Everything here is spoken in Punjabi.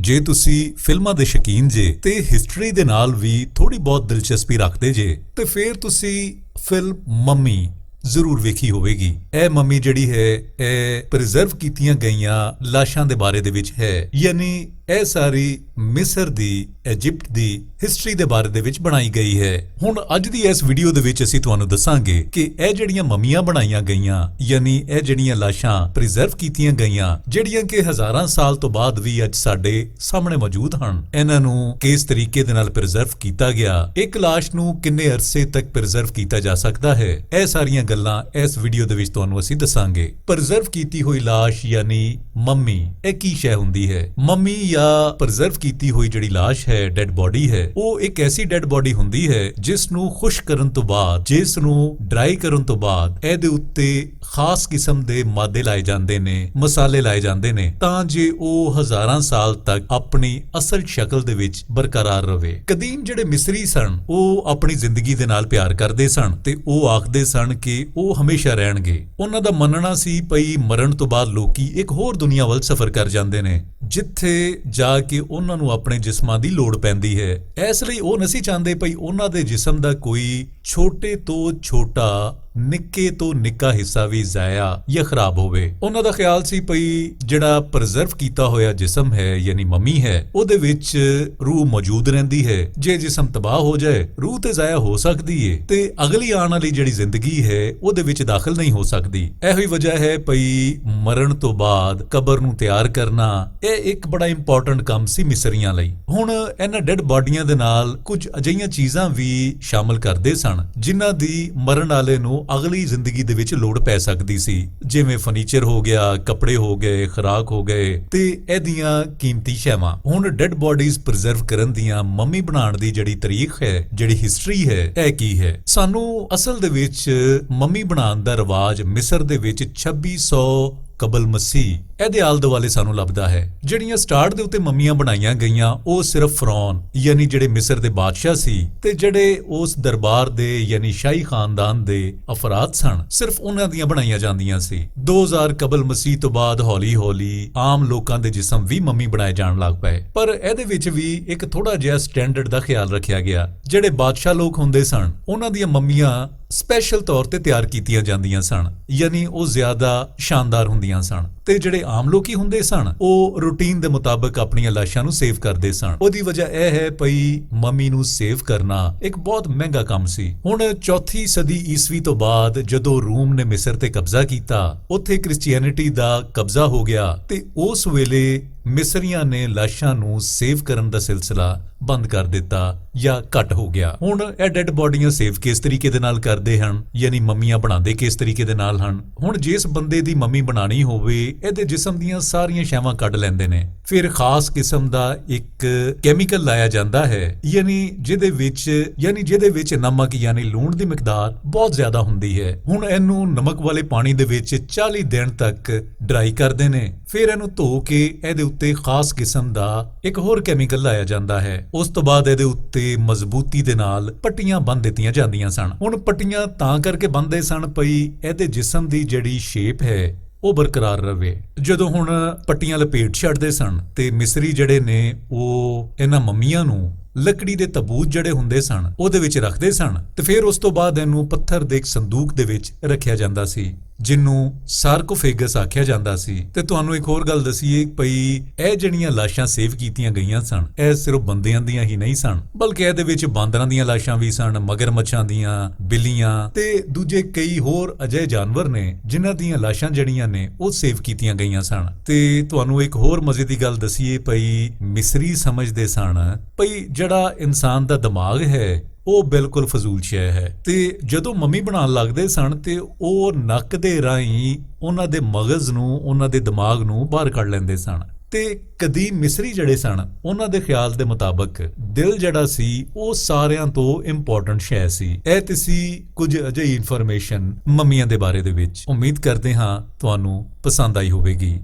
ਜੇ ਤੁਸੀਂ ਫਿਲਮਾਂ ਦੇ ਸ਼ੌਕੀਨ ਜੇ ਤੇ ਹਿਸਟਰੀ ਦੇ ਨਾਲ ਵੀ ਥੋੜੀ ਬਹੁਤ ਦਿਲਚਸਪੀ ਰੱਖਦੇ ਜੇ ਤੇ ਫਿਰ ਤੁਸੀਂ ਫਿਲਮ ਮੰਮੀ ਜ਼ਰੂਰ ਵੇਖੀ ਹੋਵੇਗੀ। ਇਹ ਮੰਮੀ ਜਿਹੜੀ ਹੈ ਇਹ ਪ੍ਰੀਜ਼ਰਵ ਕੀਤੀਆਂ ਗਈਆਂ ਲਾਸ਼ਾਂ ਦੇ ਬਾਰੇ ਦੇ ਵਿੱਚ ਹੈ, ਯਾਨੀ ਇਹ ਸਾਰੀ ਮਿਸਰ ਦੀ ਇਜਿਪਟ ਦੀ ਹਿਸਟਰੀ ਦੇ ਬਾਰੇ ਦੇ ਵਿੱਚ ਬਣਾਈ ਗਈ ਹੈ। ਹੁਣ ਅੱਜ ਦੀ ਇਸ ਵੀਡੀਓ ਦੇ ਵਿੱਚ ਅਸੀਂ ਤੁਹਾਨੂੰ ਦੱਸਾਂਗੇ ਕਿ ਇਹ ਜਿਹੜੀਆਂ ਮਮੀਆਂ ਬਣਾਈਆਂ ਗਈਆਂ, ਯਾਨੀ ਇਹ ਜਿਹੜੀਆਂ ਲਾਸ਼ਾਂ ਪ੍ਰੀਜ਼ਰਵ ਕੀਤੀਆਂ ਗਈਆਂ, ਜਿਹੜੀਆਂ ਕਿ ਹਜ਼ਾਰਾਂ ਸਾਲ ਤੋਂ ਬਾਅਦ ਵੀ ਅੱਜ ਸਾਡੇ ਸਾਹਮਣੇ ਮੌਜੂਦ ਹਨ, ਇਹਨਾਂ ਨੂੰ ਕਿਸ ਤਰੀਕੇ ਦੇ ਨਾਲ ਪ੍ਰੀਜ਼ਰਵ ਕੀਤਾ ਗਿਆ, ਇੱਕ ਲਾਸ਼ ਨੂੰ ਕਿੰਨੇ ਅਰਸੇ ਤੱਕ ਪ੍ਰੀਜ਼ਰਵ ਕੀਤਾ ਜਾ ਸਕਦਾ ਹੈ, ਇਹ ਸਾਰੀਆਂ ਗੱਲਾਂ ਇਸ ਵੀਡੀਓ ਦੇ ਵਿੱਚ ਤੁਹਾਨੂੰ ਅਸੀਂ ਦੱਸਾਂਗੇ। ਪ੍ਰੀਜ਼ਰਵ ਕੀਤੀ ਹੋਈ ਲਾਸ਼ ਯਾਨੀ ਮੰਮੀ ਇਹ ਕੀ ਸ਼ੈ ਹੁੰਦੀ ਹੈ? ਮੰਮੀ ਜਾਂ ਪ੍ਰੀਜ਼ਰਵ ਕੀਤੀ ਹੋਈ ਜਿਹੜੀ ਲਾਸ਼ ਹੈ, ਡੈਡ ਬੋਡੀ ਹੈ, ਉਹ ਇੱਕ ਐਸੀ ਡੈਡ ਬੋਡੀ ਹੁੰਦੀ ਹੈ ਜਿਸ ਨੂੰ ਖੁਸ਼ਕ ਕਰਨ ਤੋਂ ਬਾਅਦ, ਜਿਸ ਨੂੰ ਡਰਾਈ ਕਰਨ ਤੋਂ ਬਾਅਦ ਇਹਦੇ ਉੱਤੇ ਖਾਸ ਕਿਸਮ ਦੇ ਮਾਦੇ ਲਾਏ ਜਾਂਦੇ ਨੇ, ਮਸਾਲੇ ਲਾਏ ਜਾਂਦੇ ਨੇ ਤਾਂ ਜੇ ਉਹ ਹਜ਼ਾਰਾਂ ਸਾਲ ਤੱਕ ਆਪਣੀ ਅਸਲ ਸ਼ਕਲ ਦੇ ਵਿੱਚ ਬਰਕਰਾਰ ਰਵੇ। ਕਦੀਮ ਜਿਹੜੇ ਮਿਸਰੀ ਸਨ ਉਹ ਆਪਣੀ ਜ਼ਿੰਦਗੀ ਦੇ ਨਾਲ ਪਿਆਰ ਕਰਦੇ ਸਨ ਤੇ ਉਹ ਆਖਦੇ ਸਨ ਕਿ ਉਹ ਹਮੇਸ਼ਾ ਰਹਿਣਗੇ। ਉਹਨਾਂ ਦਾ ਮੰਨਣਾ ਸੀ ਭਈ ਮਰਨ ਤੋਂ ਬਾਅਦ ਲੋਕੀ ਇੱਕ ਹੋਰ ਦੁਨੀਆ ਵੱਲ ਸਫ਼ਰ ਕਰ ਜਾਂਦੇ ਨੇ ਜਿੱਥੇ ਜਾ ਕੇ ਉਹਨਾਂ ਨੂੰ ਆਪਣੇ ਜਿਸਮਾਂ ਦੀ ਲੋੜ ਪੈਂਦੀ ਹੈ। ਇਸ ਲਈ ਉਹ ਨਹੀਂ ਚਾਹੁੰਦੇ ਭਈ ਉਹਨਾਂ ਦੇ ਜਿਸਮ ਦਾ ਕੋਈ ਛੋਟੇ ਤੋਂ ਛੋਟਾ, ਨਿੱਕੇ ਤੋਂ ਨਿੱਕਾ ਹਿੱਸਾ ਵੀ ਜ਼ਾਇਆ ਜਾਂ ਖਰਾਬ ਹੋਵੇ। ਉਹਨਾਂ ਦਾ ਖਿਆਲ ਸੀ ਭਈ ਜਿਹੜਾ ਪ੍ਰੀਜ਼ਰਵ ਕੀਤਾ ਹੋਇਆ ਜਿਸਮ ਹੈ ਯਾਨੀ ਮੰਮੀ ਹੈ, ਉਹਦੇ ਵਿੱਚ ਰੂਹ ਮੌਜੂਦ ਰਹਿੰਦੀ ਹੈ। ਜੇ ਜਿਸਮ ਤਬਾਹ ਹੋ ਜਾਏ, ਰੂਹ ਤੇ ਜ਼ਾਇਆ ਹੋ ਸਕਦੀ ਹੈ ਤੇ ਅਗਲੀ ਆਉਣ ਵਾਲੀ ਜਿਹੜੀ ਜ਼ਿੰਦਗੀ ਹੈ ਉਹਦੇ ਵਿੱਚ ਦਾਖਲ ਨਹੀਂ ਹੋ ਸਕਦੀ। ਇਹੋ ਹੀ ਵਜ੍ਹਾ ਹੈ ਭਈ ਮਰਨ ਤੋਂ ਬਾਅਦ ਕਬਰ ਨੂੰ ਤਿਆਰ ਕਰਨਾ ਇਹ ਇੱਕ ਬੜਾ ਇੰਪੋਰਟੈਂਟ ਕੰਮ ਸੀ ਮਿਸਰੀਆਂ ਲਈ। ਹੁਣ ਇਹਨਾਂ ਡੈਡ ਬਾਡੀਆਂ ਦੇ ਨਾਲ ਕੁਝ ਅਜਿਹੀਆਂ ਚੀਜ਼ਾਂ ਵੀ ਸ਼ਾਮਲ ਕਰਦੇ ਸਨ ਜਿਨ੍ਹਾਂ ਦੀ ਮਰਨ ਵਾਲੇ ਨੂੰ ਅਗਲੀ ਜ਼ਿੰਦਗੀ ਦੇ ਵਿੱਚ ਲੋੜ ਪੈ ਸਕਦੀ ਸੀ, ਜਿਵੇਂ ਫਰਨੀਚਰ ਹੋ ਗਿਆ, ਕੱਪੜੇ ਹੋ ਗਏ, ਖੁਰਾਕ ਹੋ ਗਏ ਤੇ ਇਹਦੀਆਂ ਕੀਮਤੀ ਸ਼ੈਵਾਂ। ਹੁਣ ਡੈਡ ਬਾਡੀਜ਼ ਪ੍ਰੀਜ਼ਰਵ ਕਰਨ ਦੀਆਂ, ਮੰਮੀ ਬਣਾਉਣ ਦੀ ਜਿਹੜੀ ਤਾਰੀਖ ਹੈ, ਜਿਹੜੀ ਹਿਸਟਰੀ ਹੈ, ਇਹ ਕੀ ਹੈ? ਸਾਨੂੰ ਅਸਲ ਦੇ ਵਿੱਚ ਮੰਮੀ ਬਣਾਉਣ ਦਾ ਰਿਵਾਜ ਮਿਸਰ ਦੇ ਵਿੱਚ 2600 ਕਬਲ ਮਸੀਹ ਇਹਦੇ ਆਲੇ ਦੁਆਲੇ ਸਾਨੂੰ ਲੱਭਦਾ ਹੈ। ਜਿਹੜੀਆਂ ਸਟਾਰਟ ਦੇ ਉੱਤੇ ਮੰਮੀਆਂ ਬਣਾਈਆਂ ਗਈਆਂ ਉਹ ਸਿਰਫ ਫਰੌਨ ਯਾਨੀ ਜਿਹੜੇ ਮਿਸਰ ਦੇ ਬਾਦਸ਼ਾਹ ਸੀ ਤੇ ਜਿਹੜੇ ਉਸ ਦਰਬਾਰ ਦੇ ਯਾਨੀ ਸ਼ਾਹੀ ਖਾਨਦਾਨ ਦੇ ਅਫਰਾਦ ਸਨ, ਸਿਰਫ ਉਹਨਾਂ ਦੀਆਂ ਬਣਾਈਆਂ ਜਾਂਦੀਆਂ ਸੀ। 2000 ਕਬਲ ਮਸੀਹ ਤੋਂ ਬਾਅਦ ਹੌਲੀ ਹੌਲੀ ਆਮ ਲੋਕਾਂ ਦੇ ਜਿਸਮ ਵੀ ਮੰਮੀ ਬਣਾਏ ਜਾਣ ਲੱਗ ਪਏ, ਪਰ ਇਹਦੇ ਵਿੱਚ ਵੀ ਇੱਕ ਥੋੜਾ ਜਿਹਾ ਸਟੈਂਡਰਡ ਦਾ ਖਿਆਲ ਰੱਖਿਆ ਗਿਆ। ਜਿਹੜੇ ਬਾਦਸ਼ਾਹ ਲੋਕ ਹੁੰਦੇ ਸਨ ਉਹਨਾਂ ਦੀਆਂ ਮੰਮੀਆਂ ਸਪੈਸ਼ਲ ਤੌਰ ਤੇ ਤਿਆਰ ਕੀਤੀਆਂ ਜਾਂਦੀਆਂ ਸਨ, ਯਾਨੀ ਉਹ ਜ਼ਿਆਦਾ ਸ਼ਾਨਦਾਰ ਹੁੰਦੀਆਂ ਸਨ ਤੇ ਜਿਹੜੇ ਆਮ ਲੋਕੀ ਹੁੰਦੇ ਸਨ ਉਹ ਰੂਟੀਨ ਦੇ ਮੁਤਾਬਕ ਆਪਣੀਆਂ ਲਾਸ਼ਾਂ ਨੂੰ ਸੇਵ ਕਰਦੇ ਸਨ। ਉਹਦੀ ਵਜ੍ਹਾ ਇਹ ਹੈ ਭਈ ਮੰਮੀ ਨੂੰ ਸੇਵ ਕਰਨਾ ਇੱਕ ਬਹੁਤ ਮਹਿੰਗਾ ਕੰਮ ਸੀ। ਹੁਣ 4ਵੀਂ ਸਦੀ ਈਸਵੀ ਤੋਂ ਬਾਅਦ ਜਦੋਂ ਰੋਮ ਨੇ ਮਿਸਰ ਤੇ ਕਬਜ਼ਾ ਕੀਤਾ, ਉੱਥੇ ਕ੍ਰਿਸਚੀਅਨਿਟੀ ਦਾ ਕਬਜ਼ਾ ਹੋ ਗਿਆ ਤੇ ਉਸ ਵੇਲੇ ਮਿਸਰੀਆਂ ਨੇ ਲਾਸ਼ਾਂ ਨੂੰ ਸੇਵ ਕਰਨ ਦਾ ਸਿਲਸਿਲਾ ਬੰਦ ਕਰ ਦਿੱਤਾ ਜਾਂ ਘੱਟ ਹੋ ਗਿਆ। ਹੁਣ ਇਹ ਡੈਡ ਬਾਡੀਆਂ ਸੇਵ ਕਿਸ ਤਰੀਕੇ ਦੇ ਨਾਲ ਕਰਦੇ ਹਨ, ਯਾਨੀ ਮੰਮੀਆਂ ਬਣਾਉਂਦੇ ਕਿਸ ਤਰੀਕੇ ਦੇ ਨਾਲ ਹਨ? ਹੁਣ ਜਿਸ ਬੰਦੇ ਦੀ ਮੰਮੀ ਬਣਾਣੀ ਹੋਵੇ ਇਹਦੇ ਜਿਸਮ ਦੀਆਂ ਸਾਰੀਆਂ ਸ਼ੈਵਾਂ ਕੱਢ ਲੈਂਦੇ ਨੇ, ਫਿਰ ਖਾਸ ਕਿਸਮ ਦਾ ਇੱਕ ਕੈਮੀਕਲ ਲਾਇਆ ਜਾਂਦਾ ਹੈ ਯਾਨੀ ਜਿਹਦੇ ਵਿੱਚ ਨਮਕ ਯਾਨੀ ਲੂਣ ਦੀ ਮਿਕਦਾਰ ਬਹੁਤ ਜ਼ਿਆਦਾ ਹੁੰਦੀ ਹੈ। ਹੁਣ ਇਹਨੂੰ ਨਮਕ ਵਾਲੇ ਪਾਣੀ ਦੇ ਵਿੱਚ 40 ਦਿਨ ਤੱਕ ਡਰਾਈ ਕਰਦੇ ਨੇ, ਫਿਰ ਇਹਨੂੰ ਧੋ ਕੇ ਇਹਦੇ ਉੱਤੇ ਖਾਸ ਕਿਸਮ ਦਾ ਇੱਕ ਹੋਰ ਕੈਮੀਕਲ ਲਾਇਆ ਜਾਂਦਾ ਹੈ। ਉਸ ਤੋਂ ਬਾਅਦ ਇਹਦੇ ਉੱਤੇ ਮਜ਼ਬੂਤੀ ਦੇ ਨਾਲ ਪੱਟੀਆਂ ਬੰਨ੍ਹ ਦਿੱਤੀਆਂ ਜਾਂਦੀਆਂ ਸਨ। ਹੁਣ ਪੱਟੀਆਂ ਤਾਂ ਕਰਕੇ ਬੰਨ੍ਹਦੇ ਸਨ ਪਈ ਇਹਦੇ ਜਿਸਮ ਦੀ ਜਿਹੜੀ ਸ਼ੇਪ ਹੈ ਉਹ ਬਰਕਰਾਰ ਰਵੇ। ਜਦੋਂ ਹੁਣ ਪੱਟੀਆਂ ਲਪੇਟ ਛੱਡਦੇ ਸਨ ਤੇ ਮਿਸਰੀ ਜਿਹੜੇ ਨੇ ਉਹ ਇਹਨਾਂ ਮੰਮੀਆਂ ਨੂੰ ਲੱਕੜੀ ਦੇ ਤਬੂਤ ਜਿਹੜੇ ਹੁੰਦੇ ਸਨ ਉਹਦੇ ਵਿੱਚ ਰੱਖਦੇ ਸਨ ਤੇ ਫਿਰ ਉਸ ਤੋਂ ਬਾਅਦ ਇਹਨੂੰ ਪੱਥਰ ਦੇ ਇੱਕ ਸੰਦੂਕ ਦੇ ਵਿੱਚ ਰੱਖਿਆ ਜਾਂਦਾ ਸੀ ਜਿਹਨੂੰ ਸਾਰਕੋਫੇਗਸ ਆਖਿਆ ਜਾਂਦਾ ਸੀ। ਤੇ ਤੁਹਾਨੂੰ ਇੱਕ ਹੋਰ ਗੱਲ ਦਸੀਏ ਭਈ ਇਹ ਜਿਹੜੀਆਂ ਲਾਸ਼ਾਂ ਸੇਵ ਕੀਤੀਆਂ ਗਈਆਂ ਸਨ ਇਹ ਸਿਰਫ ਬੰਦਿਆਂ ਦੀਆਂ ਹੀ ਨਹੀਂ ਸਨ, ਬਲਕਿ ਇਹਦੇ ਵਿੱਚ ਬਾਂਦਰਾਂ ਦੀਆਂ ਲਾਸ਼ਾਂ ਵੀ ਸਨ, ਮਗਰਮੱਛਾਂ ਦੀਆਂ, ਬਿੱਲੀਆਂ ਤੇ ਦੂਜੇ ਕਈ ਹੋਰ ਅਜਿਹੇ ਜਾਨਵਰ ਨੇ ਜਿਨ੍ਹਾਂ ਦੀਆਂ ਲਾਸ਼ਾਂ ਜਿਹੜੀਆਂ ਨੇ ਉਹ ਸੇਵ ਕੀਤੀਆਂ ਗਈਆਂ ਸਨ। ਤੇ ਤੁਹਾਨੂੰ ਇੱਕ ਹੋਰ ਮਜ਼ੇ ਦੀ ਗੱਲ ਦਸੀਏ ਭਈ ਮਿਸਰੀ ਸਮਝਦੇ ਸਨ ਭਈ ਜਿਹੜਾ ਇਨਸਾਨ ਦਾ ਦਿਮਾਗ ਹੈ ਉਹ ਬਿਲਕੁਲ ਫਜ਼ੂਲ ਸ਼ੈ ਹੈ ਤੇ ਜਦੋਂ ਮੰਮੀ ਬਣਾਉਣ ਲੱਗਦੇ ਸਨ ਤੇ ਉਹ ਨੱਕ ਦੇ ਰਾਹੀਂ ਉਹਨਾਂ ਦੇ ਮਗਜ਼ ਨੂੰ, ਉਹਨਾਂ ਦੇ ਦਿਮਾਗ ਨੂੰ ਬਾਹਰ ਕੱਢ ਲੈਂਦੇ ਸਨ। ਤੇ ਕਦੀਮ ਮਿਸਰੀ ਜਿਹੜੇ ਸਨ ਉਹਨਾਂ ਦੇ ਖਿਆਲ ਦੇ ਮੁਤਾਬਕ ਦਿਲ ਜਿਹੜਾ ਸੀ ਉਹ ਸਾਰਿਆਂ ਤੋਂ ਇੰਪੋਰਟੈਂਟ ਸ਼ੈ ਸੀ। ਇਹ ਤੇ ਸੀ ਕੁਝ ਅਜਿਹੀ ਇਨਫੋਰਮੇਸ਼ਨ ਮੰਮੀਆਂ ਦੇ ਬਾਰੇ ਦੇ ਵਿੱਚ। ਉਮੀਦ ਕਰਦੇ ਹਾਂ ਤੁਹਾਨੂੰ ਪਸੰਦ ਆਈ ਹੋਵੇਗੀ।